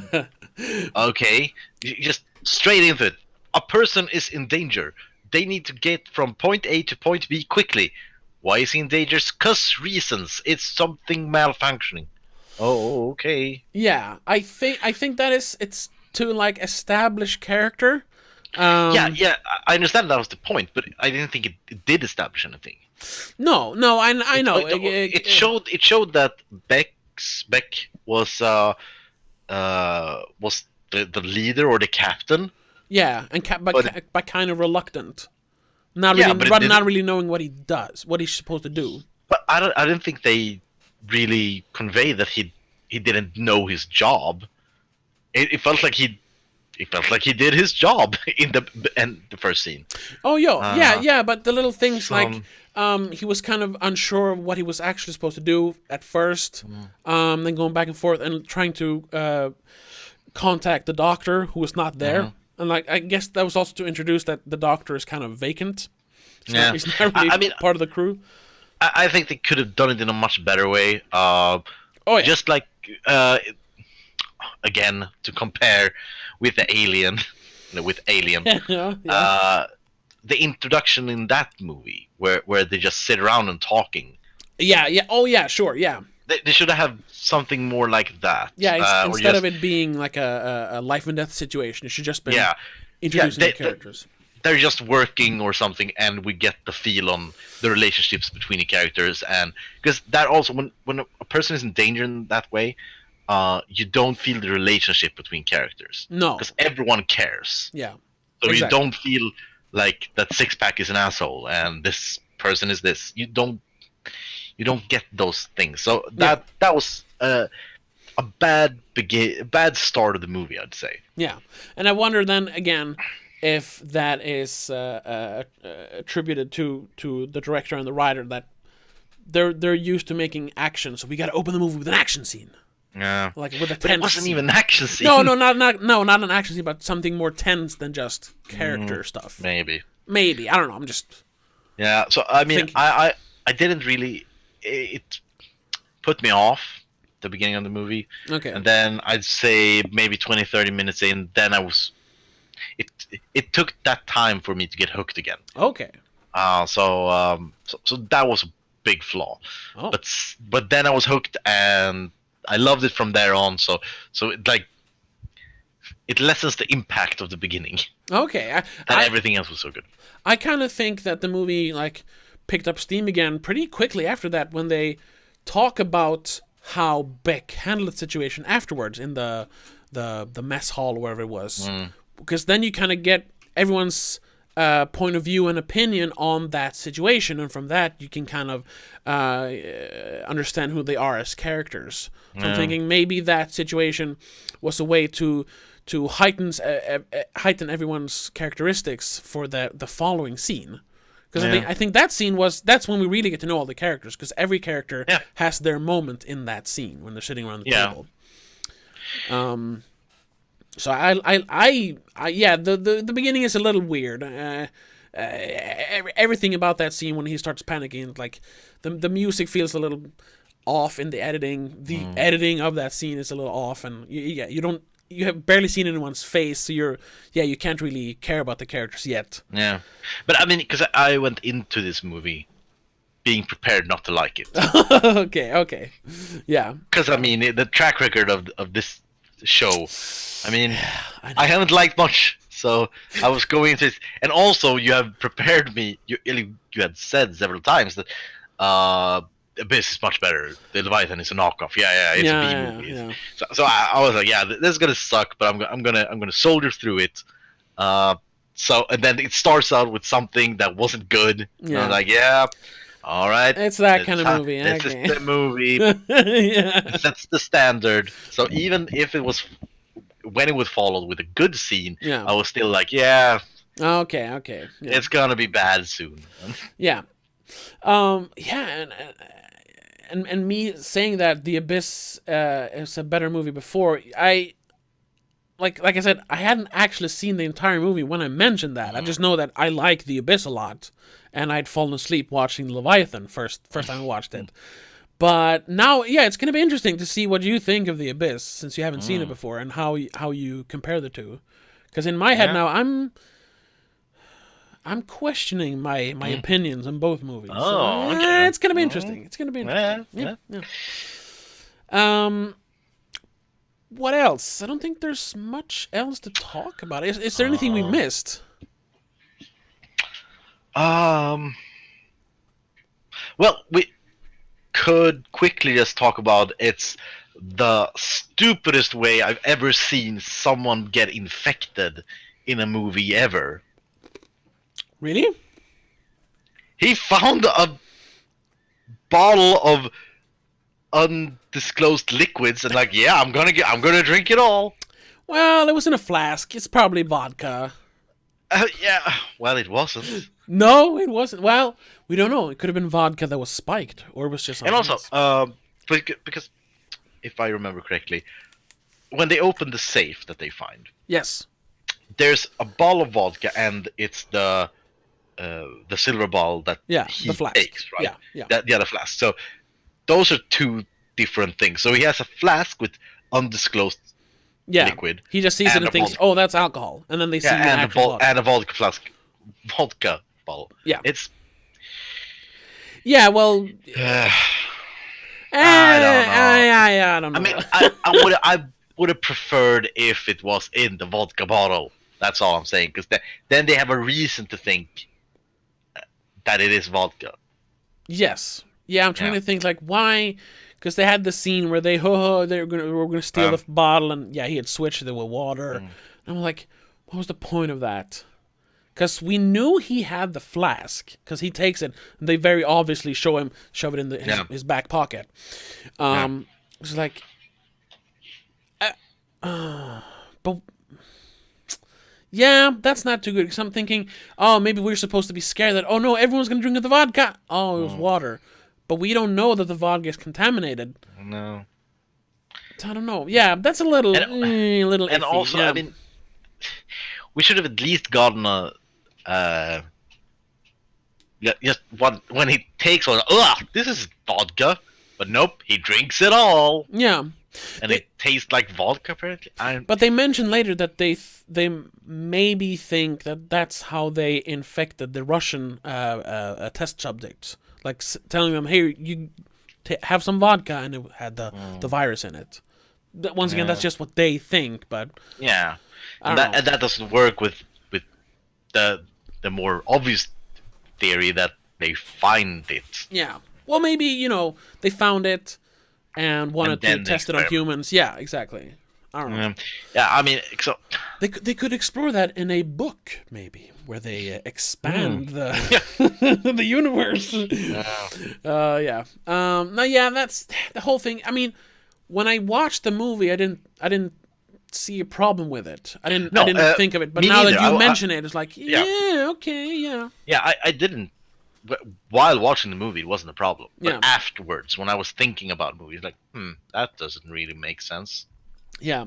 Okay, just straight into it. A person is in danger. They need to get from point A to point B quickly. Why is he in danger? 'Cause reasons. It's something malfunctioning. Oh, okay. Yeah, I think that it's to like establish character. I understand that was the point, but I didn't think it did establish anything. No, I know. It showed that Beck was the leader or the captain. Yeah, and but kind of reluctant, not really knowing what he does, what he's supposed to do. But I didn't think they really convey that he didn't know his job. It felt like he did his job in the first scene. Oh, yeah, but the little things like he was kind of unsure of what he was actually supposed to do at first, then going back and forth and trying to contact the doctor who was not there. And like, I guess that was also to introduce that the doctor is kind of vacant. He's not really part of the crew. I think they could have done it in a much better way. Just like again, to compare with the Alien, the introduction in that movie where they just sit around and talking. Yeah, sure, yeah. They should have something more like that. Yeah, instead of it being like a life and death situation, it should just be introducing the characters. They're just working or something, and we get the feel on the relationships between the characters, and because that also when a person is in danger in that way, you don't feel the relationship between characters. No, because everyone cares. Yeah, so exactly. You don't feel like that Six Pack is an asshole and this person is this. You don't get those things. So that was a bad start of the movie, I'd say. Yeah, and I wonder then again if that is attributed to the director and the writer, that they're used to making action, so we got to open the movie with an action scene. Yeah. like with a But it tense wasn't scene. even an action scene. No, not an action scene, but something more tense than just character stuff. Maybe. Maybe, I don't know. I'm just Yeah. So I mean, thinking. I didn't really. It put me off the beginning of the movie, Okay. and then I'd say maybe 20-30 minutes in, then I was. It took that time for me to get hooked again. Okay. So that was a big flaw. Oh. But then I was hooked and I loved it from there on. So it, like, it lessens the impact of the beginning. Okay. And everything else was so good. I kind of think that the movie like picked up steam again pretty quickly after that when they talk about how Beck handled the situation afterwards in the mess hall or wherever it was. Because then you kind of get everyone's point of view and opinion on that situation, and from that you can kind of understand who they are as characters. So I'm thinking maybe that situation was a way to heighten everyone's characteristics for the following scene. Because I think that scene that's when we really get to know all the characters, because every character has their moment in that scene when they're sitting around the table. So the beginning is a little weird. Everything about that scene when he starts panicking, like the music feels a little off in the editing. The editing of that scene is a little off, and you have barely seen anyone's face, so you can't really care about the characters yet. Yeah, but I mean, because I went into this movie being prepared not to like it. Okay, yeah. Because I mean, the track record of this show, I mean, I haven't liked much, so I was going into it, and also you have prepared me. You had said several times that Abyss is much better. The Leviathan is a knockoff. Yeah, it's a B movie. Yeah. So I was like, yeah, this is gonna suck, but I'm gonna soldier through it. So and then it starts out with something that wasn't good. And I was like, yeah, all right. It's that kind of movie. This Okay. is the movie. Yeah. That's the standard. So even if it was when it was followed with a good scene, I was still like, yeah. Okay. Yeah. It's gonna be bad soon. Yeah. And me saying that The Abyss is a better movie before, I like I said, I hadn't actually seen the entire movie when I mentioned that. I just know that I like The Abyss a lot, and I'd fallen asleep watching Leviathan first time I watched it. But now, it's going to be interesting to see what you think of The Abyss, since you haven't seen it before, and how you compare the two. Because in my head now, I'm questioning my opinions on both movies. Oh, okay. It's going to be interesting. It's going to be interesting. Yeah. What else? I don't think there's much else to talk about. Is there anything we missed? Well, we could quickly just talk about it's the stupidest way I've ever seen someone get infected in a movie ever. Really? He found a bottle of undisclosed liquids and like, yeah, I'm gonna drink it all. Well, it was in a flask. It's probably vodka. Yeah, well, it wasn't. No, it wasn't. Well, we don't know. It could have been vodka that was spiked, or it was just. And also, because if I remember correctly, when they open the safe that they find, yes, there's a bottle of vodka, and it's the silver bottle that he the flask. takes, right? Yeah. The flask. So those are two different things. So he has a flask with undisclosed liquid. He just sees it and thinks, "Oh, that's alcohol," and then they see and a vodka flask, vodka bottle. Yeah, it's. Yeah, well. I don't know. I don't know. I mean, I would have preferred if it was in the vodka bottle. That's all I'm saying, because then they have a reason to think that it is vodka. Yes. Yeah, I'm trying to think like why, because they had the scene where they were gonna steal the bottle, and he had switched it with water. And I'm like, what was the point of that? Because we knew he had the flask, because he takes it, and they very obviously shove it in his back pocket. It's like, but that's not too good. Because I'm thinking, maybe we're supposed to be scared that, oh no, everyone's gonna drink the vodka. Oh, it was water, but we don't know that the vodka is contaminated. No. I don't know. Yeah, that's a little little And iffy. also, yeah. I mean, we should have at least gotten a. Just one when he takes one. Ugh, this is vodka, but nope, he drinks it all, Yeah. and it tastes like vodka apparently. But they mention later that they maybe think that that's how they infected the Russian test subjects, like telling them, "Hey, you have some vodka," and it had the virus in it. Once again, that's just what they think, but Yeah, I and don't know. that doesn't work with the more obvious theory that they find it. Yeah. Well, maybe they found it and wanted And to then they test it on experiment. humans. Yeah, exactly. I don't know. Yeah, I mean, so They could explore that in a book, maybe, where they expand the the universe. Yeah. No, yeah, that's the whole thing. I mean, when I watched the movie, I didn't see a problem with it. I didn't think of it. But me now that neither. you I- mention it, it's like, yeah, okay, yeah. yeah, I didn't. While watching the movie, it wasn't a problem. But Yeah. afterwards, when I was thinking about movies, like, that doesn't really make sense. Yeah,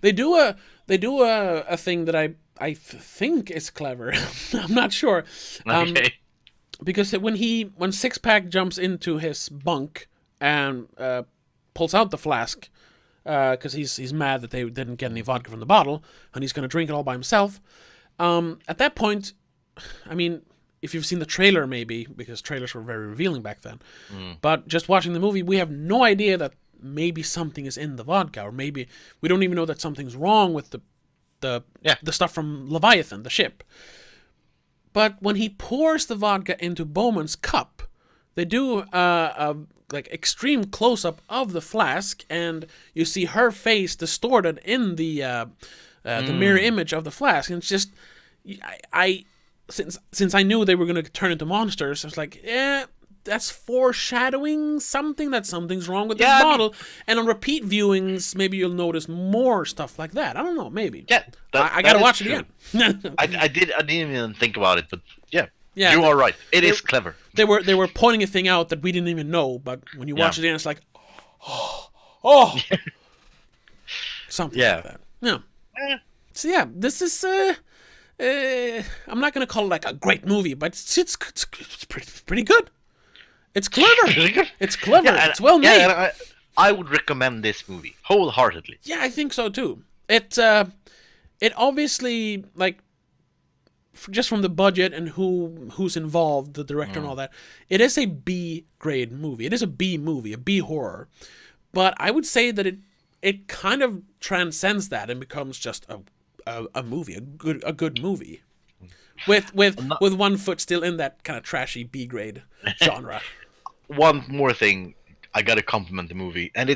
they do a thing that I think is clever. I'm not sure. Okay. Because when Six Pack jumps into his bunk and pulls out the flask, because he's mad that they didn't get any vodka from the bottle, and he's gonna drink it all by himself. At that point, I mean, if you've seen the trailer, maybe because trailers were very revealing back then, but just watching the movie, we have no idea that maybe something is in the vodka, or maybe we don't even know that something's wrong with the stuff from Leviathan, the ship. But when he pours the vodka into Bowman's cup, they do a like extreme close up of the flask, and you see her face distorted in the mirror image of the flask, and it's just I since I knew they were going to turn into monsters, I was like, yeah, that's foreshadowing something, that something's wrong with this bottle. And on repeat viewings, maybe you'll notice more stuff like that. I don't know, maybe. Yeah, I gotta watch it again. I didn't even think about it, but yeah, Yeah, you are right. It is clever. They were pointing a thing out that we didn't even know, but when you watch it again, it's like, oh, something like that. Yeah. So yeah, this is I'm not gonna call it like a great movie, but it's pretty good. It's clever. Really good. It's clever. Yeah, it's well made. Yeah, and I would recommend this movie wholeheartedly. Yeah, I think so too. It obviously, like, just from the budget and who's involved, the director and all that, it is a B grade movie. It is a B movie, a B horror. But I would say that it kind of transcends that and becomes just a movie, a good movie, with one foot still in that kind of trashy B grade genre. One more thing, I gotta compliment the movie, and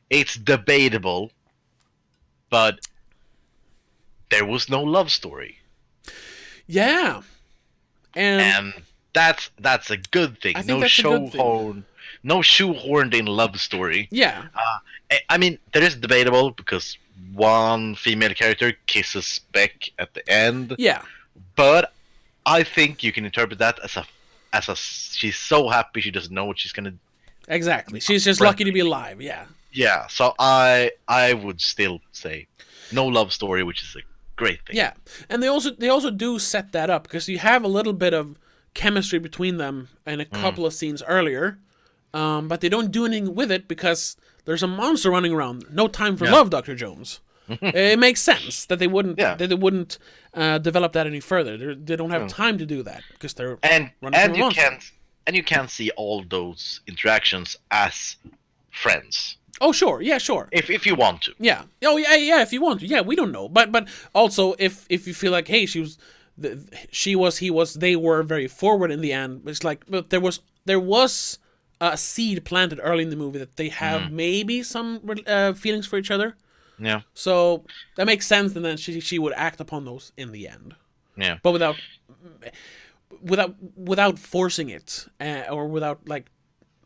it's debatable, but there was no love story, Yeah, and that's a good thing. I think that's a good thing. No shoehorned in love story. Yeah, I mean, there is debatable because one female character kisses Beck at the end. yeah, But I think you can interpret that as a she's so happy she doesn't know what she's gonna. exactly. She's just lucky to be alive. Yeah, Yeah, so I would still say no love story, which is a great thing. yeah, and they also do set that up because you have a little bit of chemistry between them in a couple of scenes earlier, but they don't do anything with it because there's a monster running around. No time for love, Dr. Jones. It makes sense that they wouldn't develop that any further. They don't have time to do that because they're running you can see all those interactions as friends Oh sure, yeah, sure. if you want to. Yeah. Oh yeah. If you want to, yeah. We don't know, but also if you feel like, hey, he was, they were very forward in the end. It's like, but there was a seed planted early in the movie that they have maybe some feelings for each other. Yeah. So that makes sense, and then she would act upon those in the end. Yeah. But without forcing it, or without like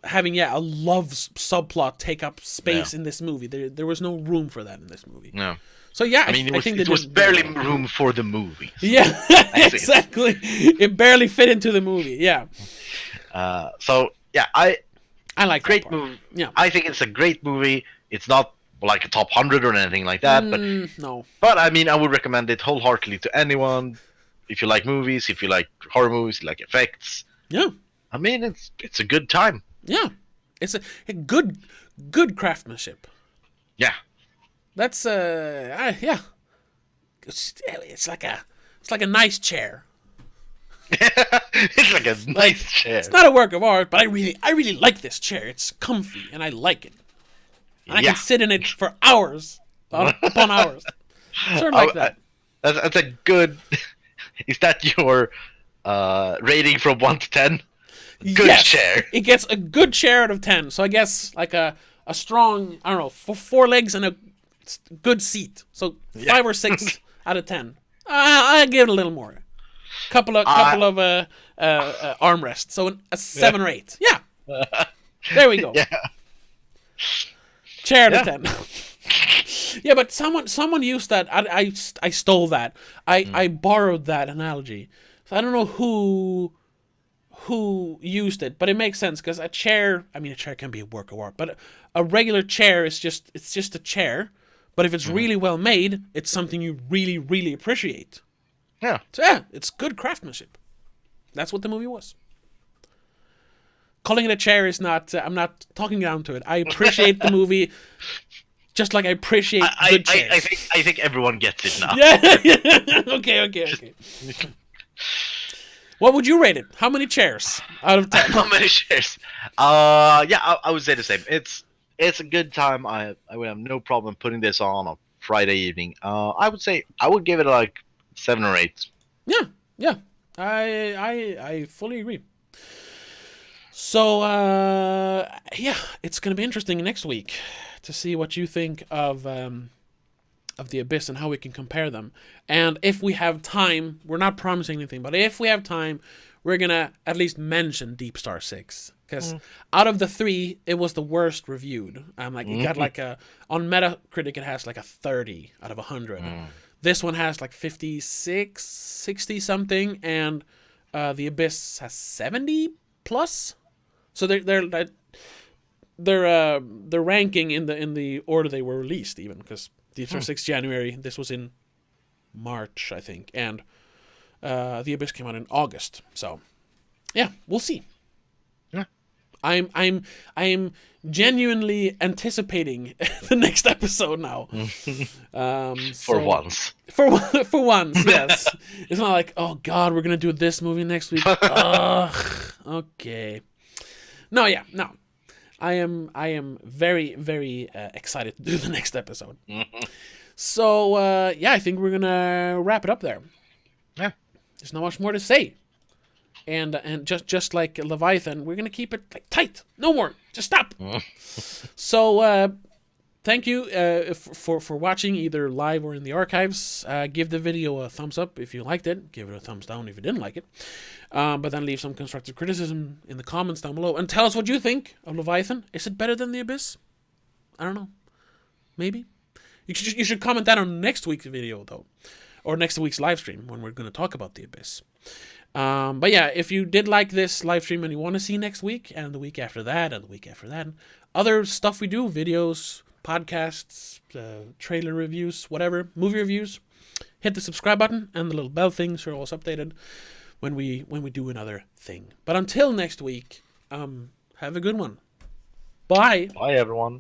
having a love subplot take up space in this movie. There was no room for that in this movie. No. So yeah, I mean, I think it was barely room for the movie. So yeah, exactly. It barely fit into the movie. Yeah. So yeah, I like great that part. movie. Yeah. I think it's a great movie. It's not like a top 100 or anything like that. No. But I mean, I would recommend it wholeheartedly to anyone. If you like movies, if you like horror movies, you like effects. Yeah. I mean, it's a good time. Yeah. It's a good craftsmanship. Yeah. That's yeah. It's like a nice chair. It's like a nice chair. It's not a work of art, but I really like this chair. It's comfy and I like it. And I Yeah. can sit in it for hours upon hours. Sort of like that. That's a good. Is that your rating from 1 to 10? Good Yes, chair. It gets a good chair out of 10. So I guess like a strong, I don't know, 4 legs and a good seat. So 5 or 6 out of 10. I give it a little more. Couple of armrests. So a 7 or 8. Yeah. There we go. Yeah. Chair out of 10. Yeah, but someone used that. I stole that. I borrowed that analogy. So I don't know who used it, but it makes sense because a chair can be a work of art, but a regular chair is just a chair. But if it's really well made, it's something you really, really appreciate. Yeah. So yeah, it's good craftsmanship. That's what the movie was. Calling it a chair is not. I'm not talking down to it. I appreciate the movie, just like I appreciate good chairs. I think everyone gets it now. Yeah. Okay. What would you rate it? How many chairs out of 10? How many chairs? I would say the same. It's a good time. I would have no problem putting this on a Friday evening. I would say I would give it like 7 or 8. Yeah. I fully agree. So yeah, it's gonna be interesting next week to see what you think of the Abyss and how we can compare them. And if we have time, we're not promising anything, but if we have time, we're gonna at least mention Deep Star 6. Because out of the 3, it was the worst reviewed. It got like on Metacritic, it has like a 30 out of 100. This one has like 56, 60 something, and the Abyss has 70 plus. So they're ranking in the order they were released, even because Deep Star 6 January. This was in March, I think, and the Abyss came out in August. So yeah, we'll see. I'm genuinely anticipating the next episode now. For once. For once, yes. It's not like, oh God, we're gonna do this movie next week. Ugh, okay. No. I am very, very excited to do the next episode. So I think we're gonna wrap it up there. Yeah. There's not much more to say. And just like Leviathan, we're gonna keep it like tight. No more. Just stop. So thank you for watching either live or in the archives. Give the video a thumbs up if you liked it. Give it a thumbs down if you didn't like it. But then leave some constructive criticism in the comments down below and tell us what you think of Leviathan. Is it better than the Abyss? I don't know. Maybe. You should comment that on next week's video though, or next week's live stream when we're going to talk about the Abyss. But yeah, if you did like this live stream and you want to see next week and the week after that and the week after that, other stuff we do, videos, podcasts, trailer reviews, whatever, movie reviews, hit the subscribe button and the little bell thing so you're always updated when we do another thing. But until next week, have a good one. Bye. Bye, everyone.